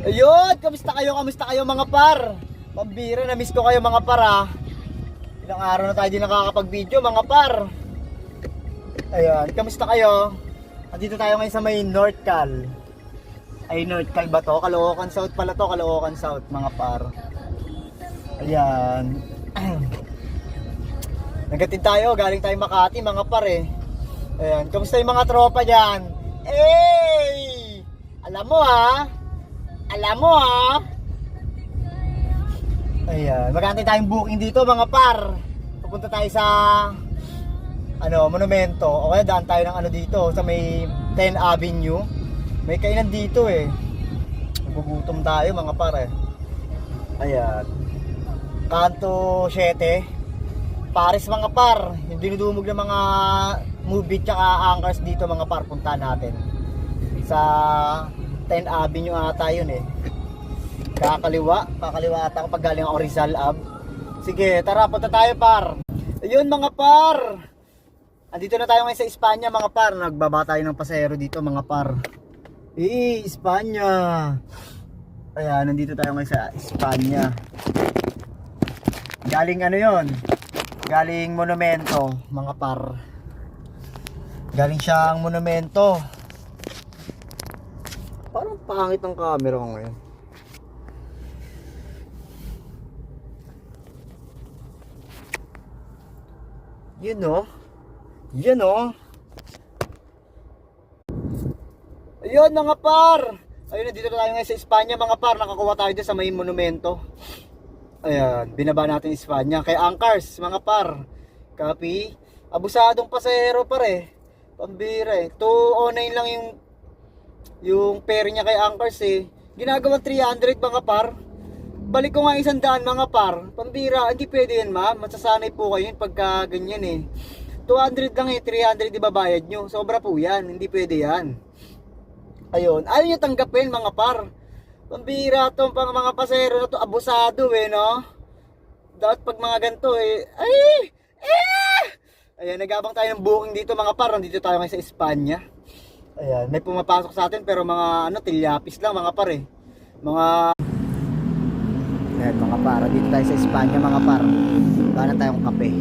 Ayun, kamusta kayo? Kamusta kayo mga par? Pambira, na-miss ko kayo mga par ha. Ilang araw na tayo din nakakapag-video mga par. Ayan, kamusta kayo? Andito tayo ngayon sa may North Cal. Ay, North Cal ba to? Caloocan South pala to, Caloocan South mga par. Ayan. Naghatid tayo, galing tayo Makati mga par eh. Ayan, kamusta yung mga tropa dyan? Hey! Alam mo ha? Alam mo ha? Ayan, magantay tayong booking dito mga par. Pupunta tayo sa monumento. O kaya daan tayo ng dito sa may 10 Avenue. May kainan dito eh. Nagugutom tayo mga par eh. Ayan. Kanto 7. Paris mga par. Yung dinudumog ng mga movie tsaka anchors dito mga par. Punta natin sa 10 Avenue ata yun eh. Kakaliwa ata kapag galing ako Rizal Ave. Sige, tara punta tayo par. Ayun mga par. Andito na tayo ngayon sa Espanya mga par. Nagbaba tayo ng pasahero dito mga par. Espanya. Ayan, nandito tayo ngayon sa Espanya. Galing yon? Galing monumento mga par. Galing siyang monumento. Parang pangit ang camera ko ngayon. Yun o. Yun o. Ayun mga par. Ayun, nandito na tayo ngayon sa Espanya mga par. Nakakuha tayo dito sa may monumento. Ayan, binaba natin Espanya. Kay Anchors mga par. Copy. Abusadong pasahero pare. Pambira eh. 209 lang yung fare niya kay Anchors eh. Ginagawang 300 mga par. Balik ko nga 100 mga par. Pambira, hindi pwede yan ma'am. Masasanay po kayo pagka ganyan eh. 200 lang eh, 300 ibabayad nyo. Sobra po yan, hindi pwede yan. Ayun, ayaw nyo tanggapin mga par. Pambira tong mga pasahero na to, abusado eh no. Dapat pag mga ganito eh, ayan, nag-abang tayo ng booking dito mga par. Nandito tayo ngayon sa Espanya. Ayan, may pumapasok sa atin pero mga tilyapis lang mga par eh. Ayan mga par, dito tayo sa Espanya mga par. Baka na tayong kape.